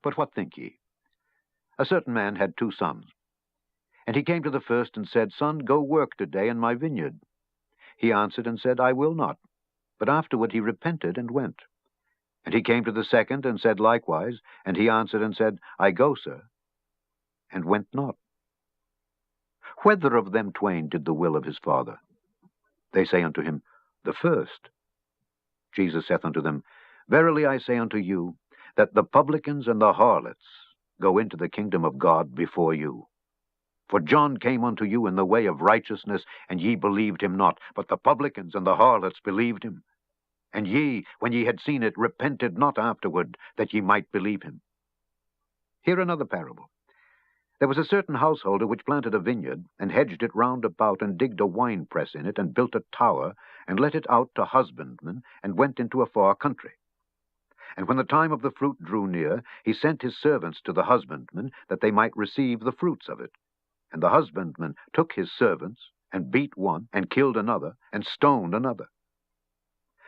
But what think ye? A certain man had 2 sons. And he came to the first and said, Son, go work today in my vineyard. He answered and said, I will not. But afterward he repented and went. And he came to the second and said likewise. And he answered and said, I go, sir, and went not. Whether of them twain did the will of his father? They say unto him, The first. Jesus saith unto them, Verily I say unto you, that the publicans and the harlots go into the kingdom of God before you. For John came unto you in the way of righteousness, and ye believed him not. But the publicans and the harlots believed him. And ye, when ye had seen it, repented not afterward, that ye might believe him. Hear another parable. There was a certain householder which planted a vineyard, and hedged it round about, and digged a winepress in it, and built a tower, and let it out to husbandmen, and went into a far country. And when the time of the fruit drew near, he sent his servants to the husbandmen, that they might receive the fruits of it. And the husbandman took his servants, and beat one, and killed another, and stoned another.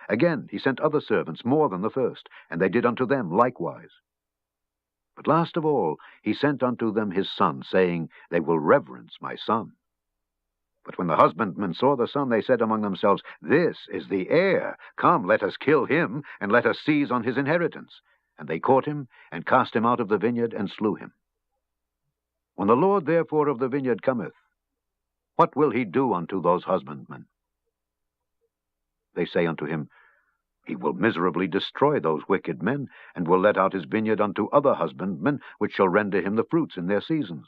Again he sent other servants more than the first, and they did unto them likewise. But last of all he sent unto them his son, saying, They will reverence my son. But when the husbandmen saw the son, they said among themselves, This is the heir. Come, let us kill him, and let us seize on his inheritance. And they caught him, and cast him out of the vineyard, and slew him. When the Lord therefore of the vineyard cometh, what will he do unto those husbandmen? They say unto him, He will miserably destroy those wicked men, and will let out his vineyard unto other husbandmen, which shall render him the fruits in their seasons.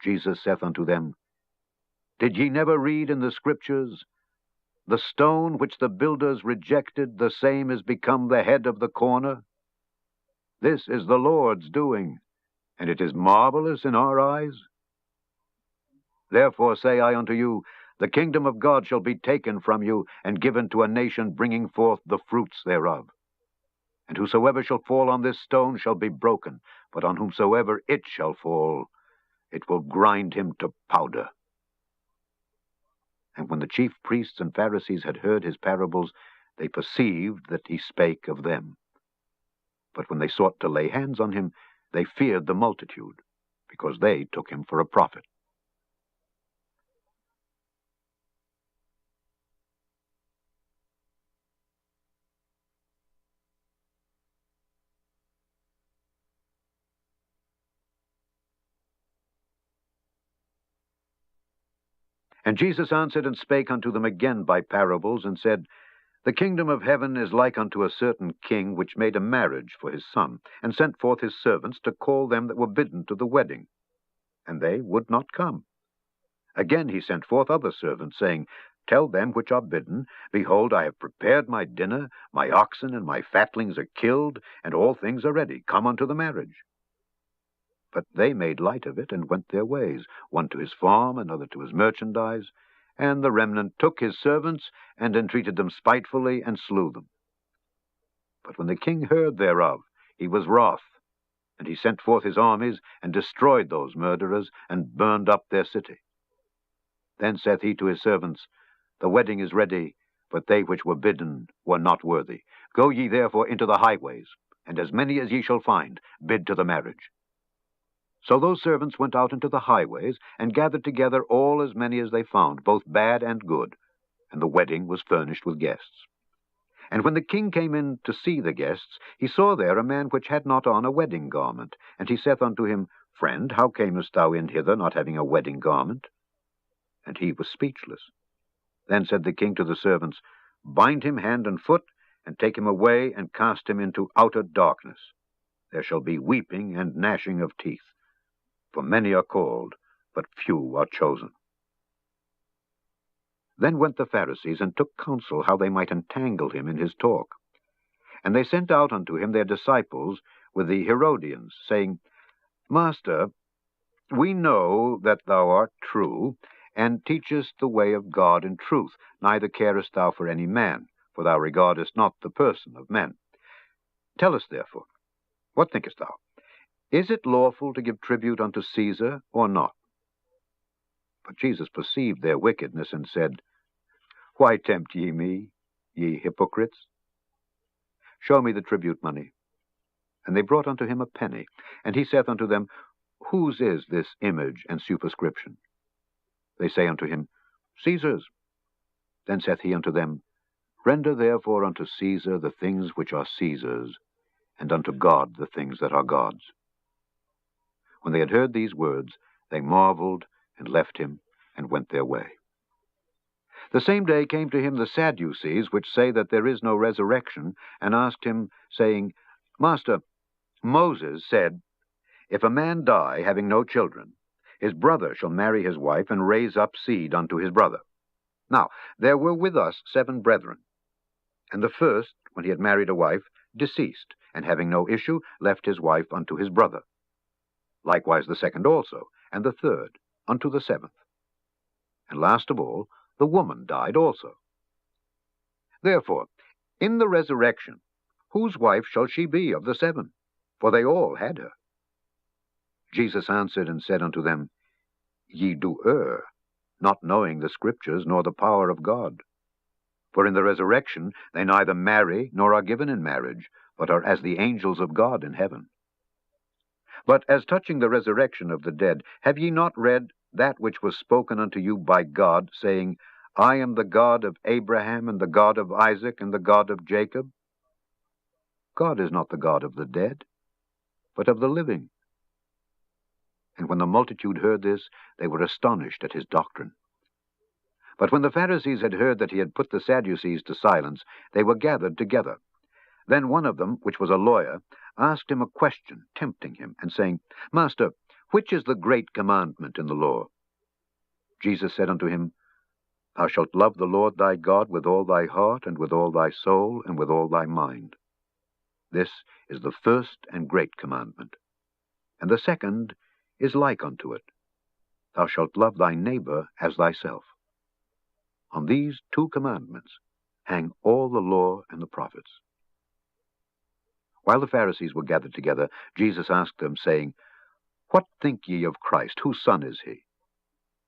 Jesus saith unto them, Did ye never read in the Scriptures, The stone which the builders rejected, the same is become the head of the corner? This is the Lord's doing, and it is marvelous in our eyes. Therefore say I unto you, the kingdom of God shall be taken from you, and given to a nation bringing forth the fruits thereof. And whosoever shall fall on this stone shall be broken, but on whomsoever it shall fall, it will grind him to powder. And when the chief priests and Pharisees had heard his parables, they perceived that he spake of them. But when they sought to lay hands on him, they feared the multitude, because they took him for a prophet. And Jesus answered and spake unto them again by parables, and said, The kingdom of heaven is like unto a certain king, which made a marriage for his son, and sent forth his servants to call them that were bidden to the wedding. And they would not come. Again he sent forth other servants, saying, Tell them which are bidden, Behold, I have prepared my dinner, my oxen and my fatlings are killed, and all things are ready. Come unto the marriage. But they made light of it, and went their ways, one to his farm, another to his merchandise. And the remnant took his servants, and entreated them spitefully, and slew them. But when the king heard thereof, he was wroth, and he sent forth his armies, and destroyed those murderers, and burned up their city. Then saith he to his servants, The wedding is ready, but they which were bidden were not worthy. Go ye therefore into the highways, and as many as ye shall find, bid to the marriage. So those servants went out into the highways, and gathered together all as many as they found, both bad and good. And the wedding was furnished with guests. And when the king came in to see the guests, he saw there a man which had not on a wedding garment. And he saith unto him, Friend, how camest thou in hither, not having a wedding garment? And he was speechless. Then said the king to the servants, Bind him hand and foot, and take him away, and cast him into outer darkness. There shall be weeping and gnashing of teeth. For many are called, but few are chosen. Then went the Pharisees, and took counsel how they might entangle him in his talk. And they sent out unto him their disciples with the Herodians, saying, Master, we know that thou art true, and teachest the way of God in truth, neither carest thou for any man, for thou regardest not the person of men. Tell us therefore, what thinkest thou? Is it lawful to give tribute unto Caesar, or not? But Jesus perceived their wickedness, and said, Why tempt ye me, ye hypocrites? Show me the tribute money. And they brought unto him a penny. And he saith unto them, Whose is this image and superscription? They say unto him, Caesar's. Then saith he unto them, Render therefore unto Caesar the things which are Caesar's, and unto God the things that are God's. When they had heard these words, they marveled, and left him, and went their way. The same day came to him the Sadducees, which say that there is no resurrection, and asked him, saying, Master, Moses said, If a man die, having no children, his brother shall marry his wife, and raise up seed unto his brother. Now there were with us 7 brethren. And the first, when he had married a wife, deceased, and having no issue, left his wife unto his brother. Likewise the second also, and the third, unto the 7th. And last of all, the woman died also. Therefore, in the resurrection, whose wife shall she be of the 7? For they all had her. Jesus answered and said unto them, Ye do err, not knowing the Scriptures, nor the power of God. For in the resurrection they neither marry, nor are given in marriage, but are as the angels of God in heaven. But as touching the resurrection of the dead, have ye not read that which was spoken unto you by God, saying, I am the God of Abraham, and the God of Isaac, and the God of Jacob? God is not the God of the dead, but of the living. And when the multitude heard this, they were astonished at his doctrine. But when the Pharisees had heard that he had put the Sadducees to silence, they were gathered together. Then one of them, which was a lawyer, asked him a question, tempting him, and saying, Master, which is the great commandment in the law? Jesus said unto him, Thou shalt love the Lord thy God with all thy heart, and with all thy soul, and with all thy mind. This is the first and great commandment. And the second is like unto it. Thou shalt love thy neighbor as thyself. On these 2 commandments hang all the law and the prophets. While the Pharisees were gathered together, Jesus asked them, saying, What think ye of Christ? Whose son is he?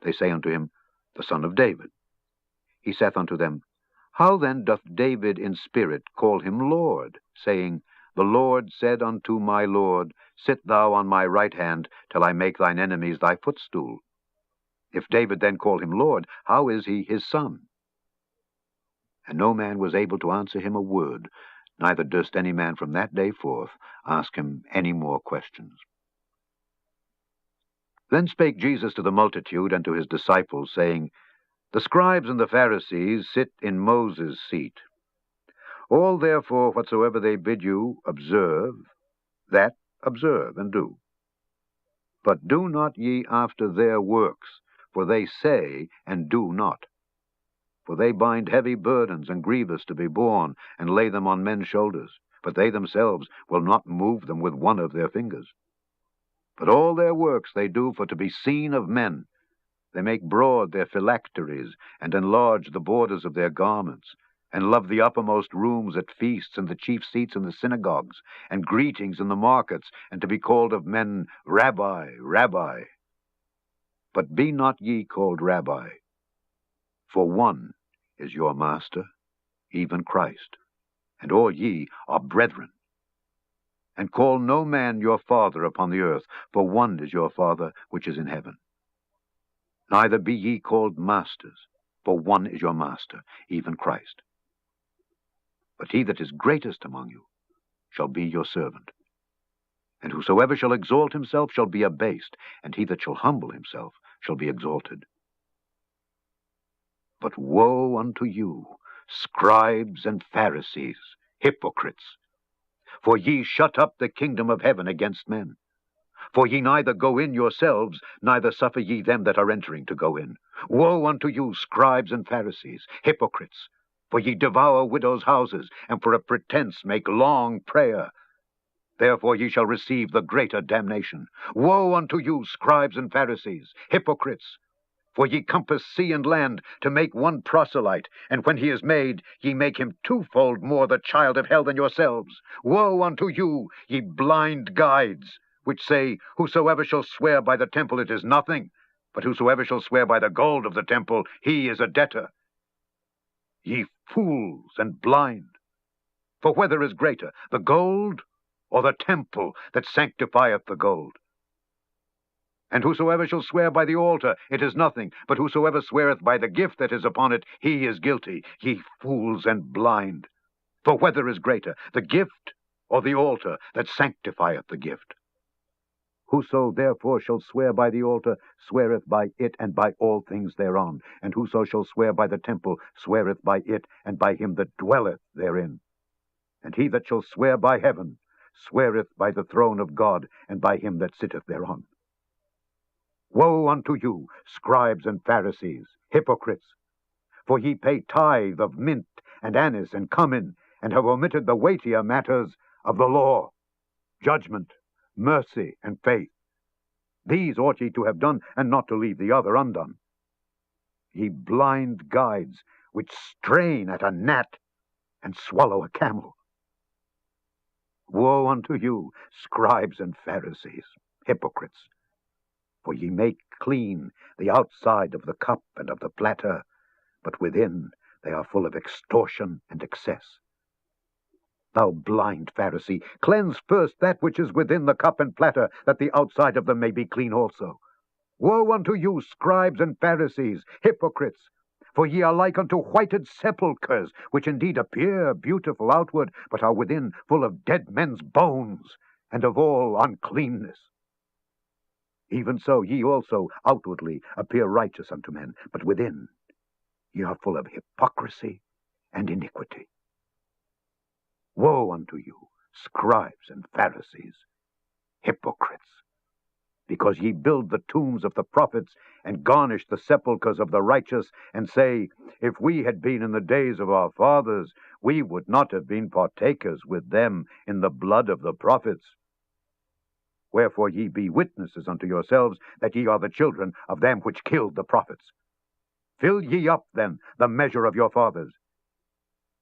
They say unto him, The son of David. He saith unto them, How then doth David in spirit call him Lord, saying, The Lord said unto my Lord, Sit thou on my right hand, till I make thine enemies thy footstool? If David then call him Lord, how is he his son? And no man was able to answer him a word, neither durst any man from that day forth ask him any more questions. Then spake Jesus to the multitude and to his disciples, saying, The scribes and the Pharisees sit in Moses' seat. All therefore whatsoever they bid you observe, that observe and do. But do not ye after their works, for they say and do not. For they bind heavy burdens and grievous to be borne, and lay them on men's shoulders, but they themselves will not move them with one of their fingers. But all their works they do for to be seen of men. They make broad their phylacteries, and enlarge the borders of their garments, and love the uppermost rooms at feasts, and the chief seats in the synagogues, and greetings in the markets, and to be called of men, Rabbi, Rabbi. But be not ye called Rabbi, for one is your master, even Christ, and all ye are brethren. And call no man your father upon the earth, for one is your Father which is in heaven. Neither be ye called masters, for one is your master, even Christ. But he that is greatest among you shall be your servant. And whosoever shall exalt himself shall be abased, and he that shall humble himself shall be exalted. But woe unto you, scribes and Pharisees, hypocrites! For ye shut up the kingdom of heaven against men. For ye neither go in yourselves, neither suffer ye them that are entering to go in. Woe unto you, scribes and Pharisees, hypocrites! For ye devour widows' houses, and for a pretense make long prayer. Therefore ye shall receive the greater damnation. Woe unto you, scribes and Pharisees, hypocrites! For ye compass sea and land to make one proselyte, and when he is made, ye make him 2-fold more the child of hell than yourselves. Woe unto you, ye blind guides, which say, Whosoever shall swear by the temple, it is nothing, but whosoever shall swear by the gold of the temple, he is a debtor. Ye fools and blind! For whether is greater, the gold or the temple that sanctifieth the gold? And whosoever shall swear by the altar, it is nothing, but whosoever sweareth by the gift that is upon it, he is guilty. Ye fools and blind! For whether is greater, the gift or the altar that sanctifieth the gift? Whoso therefore shall swear by the altar sweareth by it and by all things thereon. And whoso shall swear by the temple sweareth by it and by him that dwelleth therein. And he that shall swear by heaven sweareth by the throne of God and by him that sitteth thereon. Woe unto you, scribes and Pharisees, hypocrites! For ye pay tithe of mint and anise and cumin, and have omitted the weightier matters of the law, judgment, mercy, and faith. These ought ye to have done, and not to leave the other undone. Ye blind guides, which strain at a gnat and swallow a camel. Woe unto you, scribes and Pharisees, hypocrites! For ye make clean the outside of the cup and of the platter, but within they are full of extortion and excess. Thou blind Pharisee, cleanse first that which is within the cup and platter, that the outside of them may be clean also. Woe unto you, scribes and Pharisees, hypocrites! For ye are like unto whited sepulchres, which indeed appear beautiful outward, but are within full of dead men's bones, and of all uncleanness. Even so ye also outwardly appear righteous unto men, but within ye are full of hypocrisy and iniquity. Woe unto you, scribes and Pharisees, hypocrites! Because ye build the tombs of the prophets, and garnish the sepulchres of the righteous, and say, If we had been in the days of our fathers, we would not have been partakers with them in the blood of the prophets. Wherefore ye be witnesses unto yourselves that ye are the children of them which killed the prophets. Fill ye up, then, the measure of your fathers.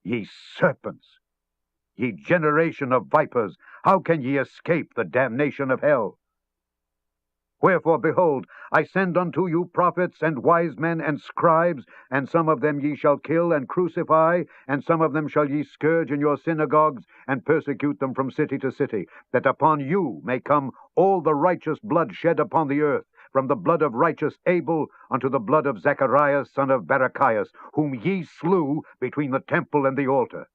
Ye serpents, ye generation of vipers, how can ye escape the damnation of hell? Wherefore, behold, I send unto you prophets and wise men and scribes, and some of them ye shall kill and crucify, and some of them shall ye scourge in your synagogues, and persecute them from city to city, that upon you may come all the righteous blood shed upon the earth, from the blood of righteous Abel unto the blood of Zacharias son of Barachias, whom ye slew between the temple and the altar.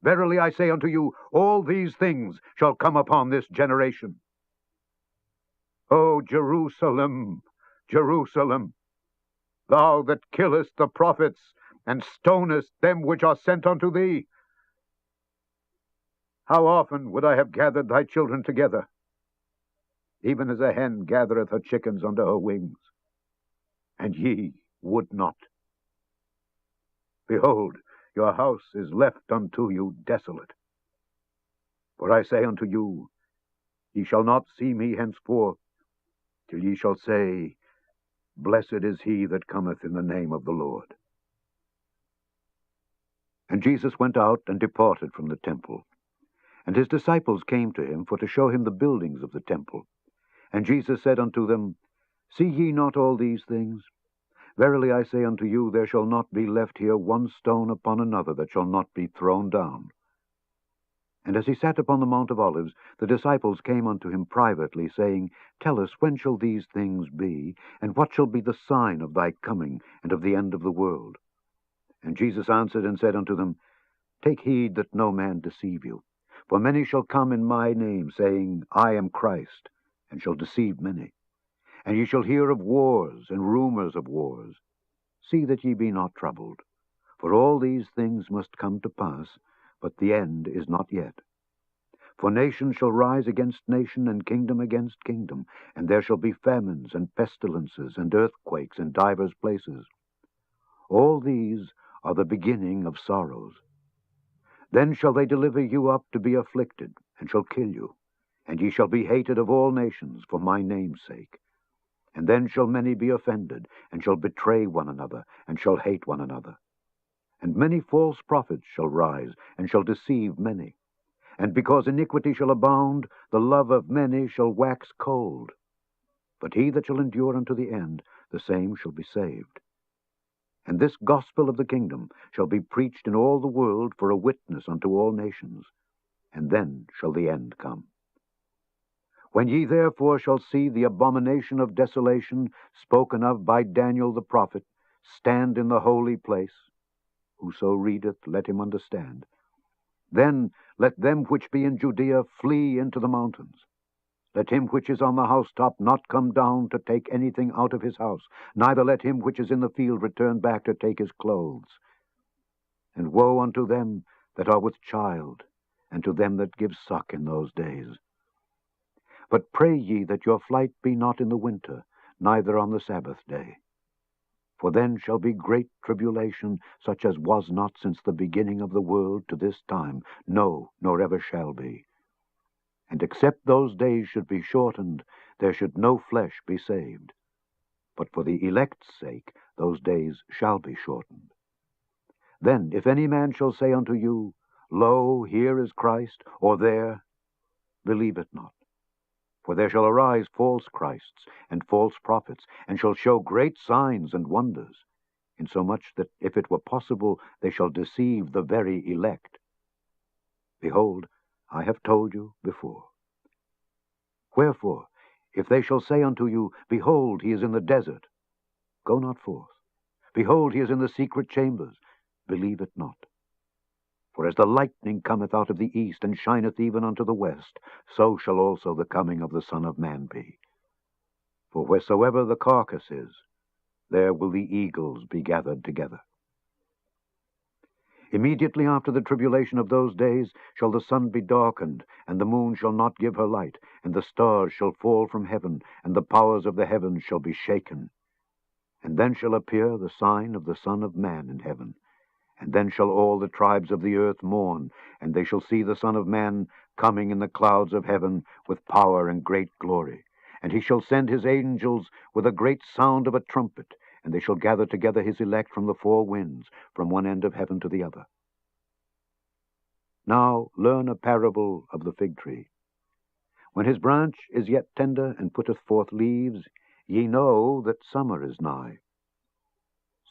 Verily I say unto you, all these things shall come upon this generation. O Jerusalem, Jerusalem, thou that killest the prophets, and stonest them which are sent unto thee! How often would I have gathered thy children together, even as a hen gathereth her chickens under her wings, and ye would not. Behold, your house is left unto you desolate. For I say unto you, ye shall not see me henceforth, till ye shall say, Blessed is he that cometh in the name of the Lord. And Jesus went out and departed from the temple. And his disciples came to him for to show him the buildings of the temple. And Jesus said unto them, See ye not all these things? Verily I say unto you, there shall not be left here one stone upon another that shall not be thrown down. And as he sat upon the Mount of Olives, the disciples came unto him privately, saying, Tell us, when shall these things be? And what shall be the sign of thy coming, and of the end of the world? And Jesus answered and said unto them, Take heed that no man deceive you. For many shall come in my name, saying, I am Christ, and shall deceive many. And ye shall hear of wars and rumors of wars. See that ye be not troubled. For all these things must come to pass, but the end is not yet. For nation shall rise against nation, and kingdom against kingdom, and there shall be famines and pestilences and earthquakes in divers places. All these are the beginning of sorrows. Then shall they deliver you up to be afflicted, and shall kill you, and ye shall be hated of all nations for my name's sake. And then shall many be offended, and shall betray one another, and shall hate one another. And many false prophets shall rise, and shall deceive many. And because iniquity shall abound, the love of many shall wax cold. But he that shall endure unto the end, the same shall be saved. And this gospel of the kingdom shall be preached in all the world for a witness unto all nations. and then shall the end come. When ye therefore shall see the abomination of desolation spoken of by Daniel the prophet stand in the holy place, whoso readeth, let him understand. Then let them which be in Judea flee into the mountains. Let him which is on the housetop not come down to take anything out of his house, neither let him which is in the field return back to take his clothes. And woe unto them that are with child, and to them that give suck in those days. But pray ye that your flight be not in the winter, neither on the Sabbath day. For then shall be great tribulation, such as was not since the beginning of the world to this time, no, nor ever shall be. And except those days should be shortened, there should no flesh be saved. But for the elect's sake those days shall be shortened. Then if any man shall say unto you, Lo, here is Christ, or there, believe it not. For there shall arise false Christs and false prophets, and shall show great signs and wonders, insomuch that if it were possible, they shall deceive the very elect. Behold, I have told you before. Wherefore, if they shall say unto you, Behold, he is in the desert, go not forth. Behold, he is in the secret chambers, believe it not. For as the lightning cometh out of the east, and shineth even unto the west, so shall also the coming of the Son of Man be. For wheresoever the carcass is, there will the eagles be gathered together. Immediately after the tribulation of those days shall the sun be darkened, and the moon shall not give her light, and the stars shall fall from heaven, and the powers of the heavens shall be shaken. And then shall appear the sign of the Son of Man in heaven. And then shall all the tribes of the earth mourn, and they shall see the Son of Man coming in the clouds of heaven with power and great glory. And he shall send his angels with a great sound of a trumpet, and they shall gather together his elect from the four winds, from one end of heaven to the other. Now learn a parable of the fig tree. When his branch is yet tender, and putteth forth leaves, ye know that summer is nigh.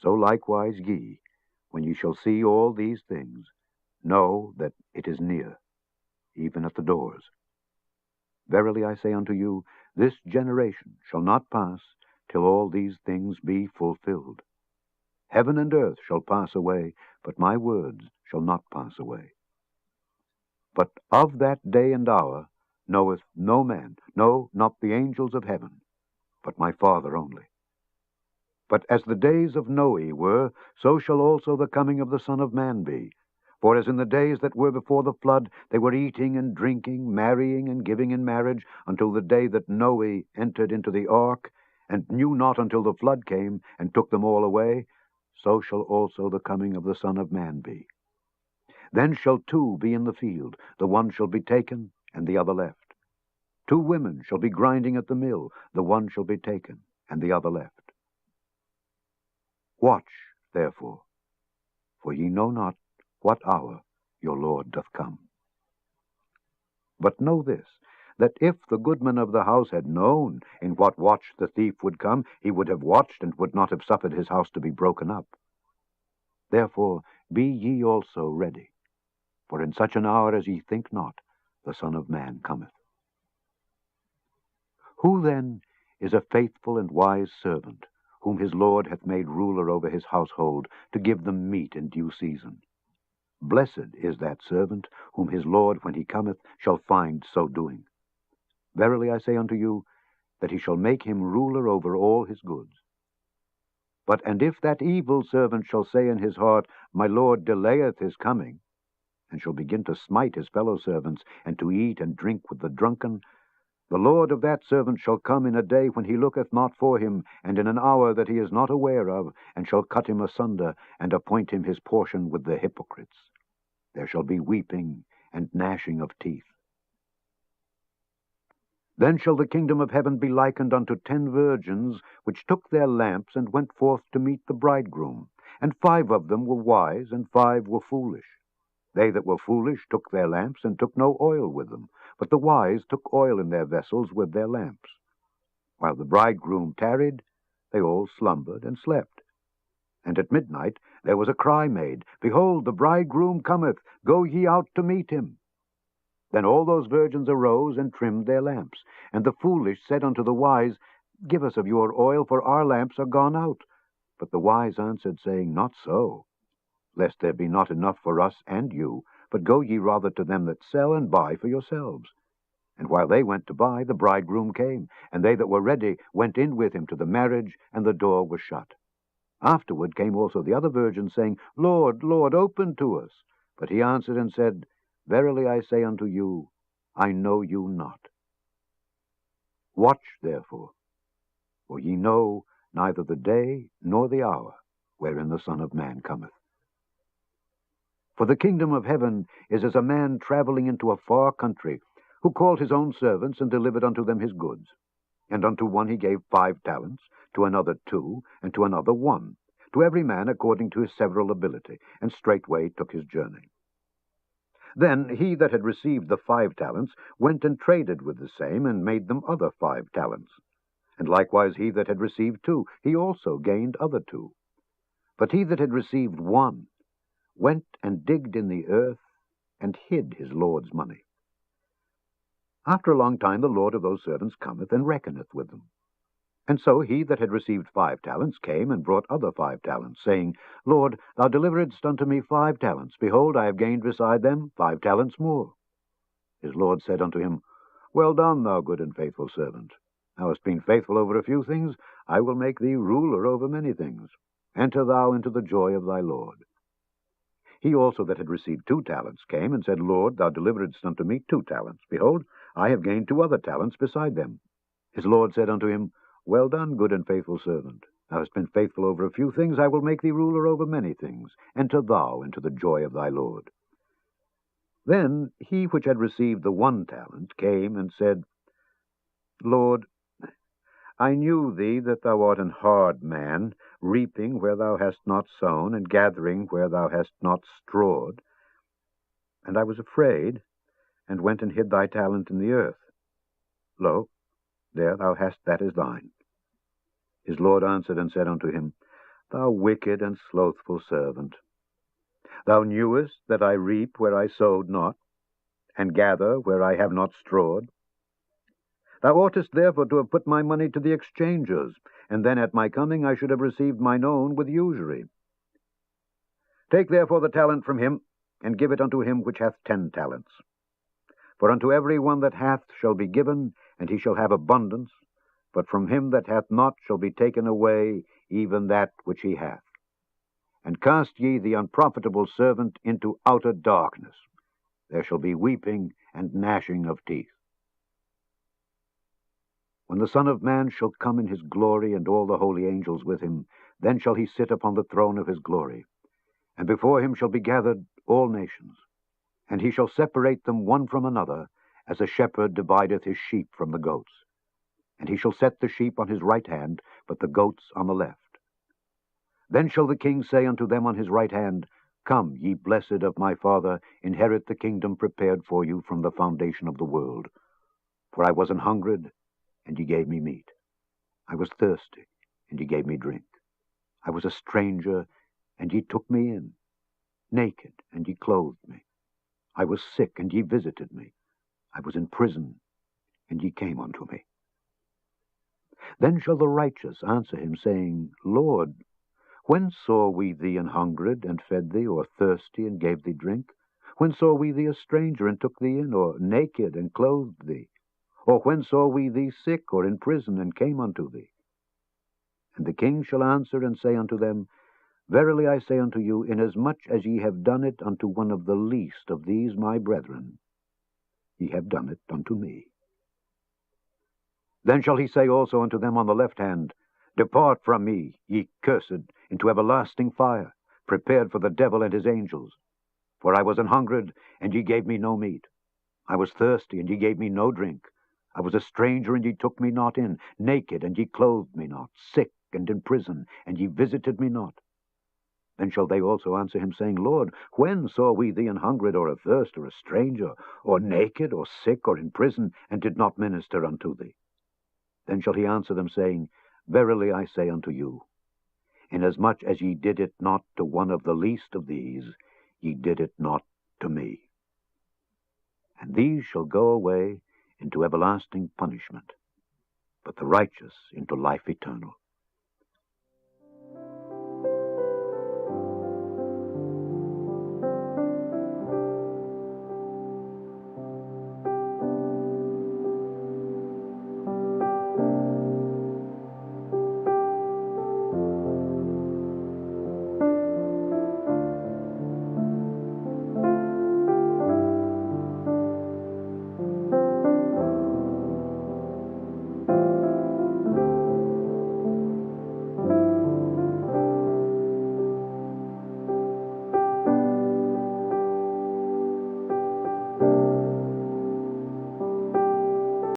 So likewise ye, when ye shall see all these things, know that it is near, even at the doors. Verily I say unto you, this generation shall not pass till all these things be fulfilled. Heaven and earth shall pass away, but my words shall not pass away. But of that day and hour knoweth no man, no, not the angels of heaven, but my Father only. But as the days of Noe were, so shall also the coming of the Son of Man be. For as in the days that were before the flood, they were eating and drinking, marrying and giving in marriage, until the day that Noe entered into the ark, and knew not until the flood came, and took them all away, so shall also the coming of the Son of Man be. Then shall two be in the field, the one shall be taken, and the other left. 2 women shall be grinding at the mill, the one shall be taken, and the other left. Watch, therefore, for ye know not what hour your Lord doth come. But know this, that if the goodman of the house had known in what watch the thief would come, he would have watched, and would not have suffered his house to be broken up. Therefore be ye also ready, for in such an hour as ye think not, the Son of Man cometh. Who then is a faithful and wise servant, whom his Lord hath made ruler over his household, to give them meat in due season? Blessed is that servant, whom his Lord, when he cometh, shall find so doing. Verily I say unto you, that he shall make him ruler over all his goods. But and if that evil servant shall say in his heart, My Lord delayeth his coming, and shall begin to smite his fellow servants, and to eat and drink with the drunken, the Lord of that servant shall come in a day when he looketh not for him, and in an hour that he is not aware of, and shall cut him asunder, and appoint him his portion with the hypocrites. There shall be weeping and gnashing of teeth. Then shall the kingdom of heaven be likened unto 10 virgins, which took their lamps, and went forth to meet the bridegroom. And 5 of them were wise, and 5 were foolish. They that were foolish took their lamps, and took no oil with them. But the wise took oil in their vessels with their lamps. While the bridegroom tarried, they all slumbered and slept. And at midnight there was a cry made, Behold, the bridegroom cometh, go ye out to meet him. Then all those virgins arose and trimmed their lamps. And the foolish said unto the wise, Give us of your oil, for our lamps are gone out. But the wise answered, saying, Not so, lest there be not enough for us and you, but go ye rather to them that sell, and buy for yourselves. And while they went to buy, the bridegroom came, and they that were ready went in with him to the marriage, and the door was shut. Afterward came also the other virgins, saying, Lord, Lord, open to us. But he answered and said, Verily I say unto you, I know you not. Watch therefore, for ye know neither the day nor the hour wherein the Son of Man cometh. For the kingdom of heaven is as a man travelling into a far country, who called his own servants, and delivered unto them his goods. And unto one he gave 5 talents, to another 2, and to another 1, to every man according to his several ability, and straightway took his journey. Then he that had received the 5 talents went and traded with the same, and made them other 5 talents. And likewise he that had received 2, he also gained other 2. But he that had received 1 went and digged in the earth, and hid his Lord's money. After a long time the Lord of those servants cometh, and reckoneth with them. And so he that had received 5 talents came, and brought other 5 talents, saying, Lord, thou deliveredst unto me 5 talents. Behold, I have gained beside them 5 talents more. His Lord said unto him, Well done, thou good and faithful servant. Thou hast been faithful over a few things, I will make thee ruler over many things. Enter thou into the joy of thy Lord. He also that had received 2 talents came, and said, Lord, thou deliveredst unto me 2 talents. Behold, I have gained 2 other talents beside them. His Lord said unto him, Well done, good and faithful servant. Thou hast been faithful over a few things, I will make thee ruler over many things. Enter thou into the joy of thy Lord. Then he which had received the 1 talent came and said, Lord, I knew thee that thou art an hard man, reaping where thou hast not sown, and gathering where thou hast not strawed. And I was afraid, and went and hid thy talent in the earth. Lo, there thou hast that is thine. His Lord answered and said unto him, Thou wicked and slothful servant, thou knewest that I reap where I sowed not, and gather where I have not strawed. Thou oughtest therefore to have put my money to the exchangers, and then at my coming I should have received mine own with usury. Take therefore the talent from him, and give it unto him which hath 10 talents. For unto every one that hath shall be given, and he shall have abundance, but from him that hath not shall be taken away even that which he hath. And cast ye the unprofitable servant into outer darkness. There shall be weeping and gnashing of teeth. When the Son of Man shall come in his glory, and all the holy angels with him, then shall he sit upon the throne of his glory. And before him shall be gathered all nations. And he shall separate them one from another, as a shepherd divideth his sheep from the goats. And he shall set the sheep on his right hand, but the goats on the left. Then shall the king say unto them on his right hand, Come, ye blessed of my Father, inherit the kingdom prepared for you from the foundation of the world. For I was an hungred, and ye gave me meat. I was thirsty, and ye gave me drink. I was a stranger, and ye took me in. Naked, and ye clothed me. I was sick, and ye visited me. I was in prison, and ye came unto me. Then shall the righteous answer him, saying, Lord, when saw we thee an hungred, and fed thee, or thirsty, and gave thee drink? When saw we thee a stranger, and took thee in, or naked, and clothed thee? Or when saw we thee sick, or in prison, and came unto thee? And the king shall answer and say unto them, Verily I say unto you, inasmuch as ye have done it unto one of the least of these my brethren, ye have done it unto me. Then shall he say also unto them on the left hand, Depart from me, ye cursed, into everlasting fire, prepared for the devil and his angels. For I was an hungred, and ye gave me no meat. I was thirsty, and ye gave me no drink. I was a stranger, and ye took me not in. Naked, and ye clothed me not. Sick, and in prison, and ye visited me not. Then shall they also answer him, saying, Lord, when saw we thee an hungred, or athirst, or a stranger, or naked, or sick, or in prison, and did not minister unto thee? Then shall he answer them, saying, Verily I say unto you, inasmuch as ye did it not to one of the least of these, ye did it not to me. and these shall go away into everlasting punishment, but the righteous into life eternal.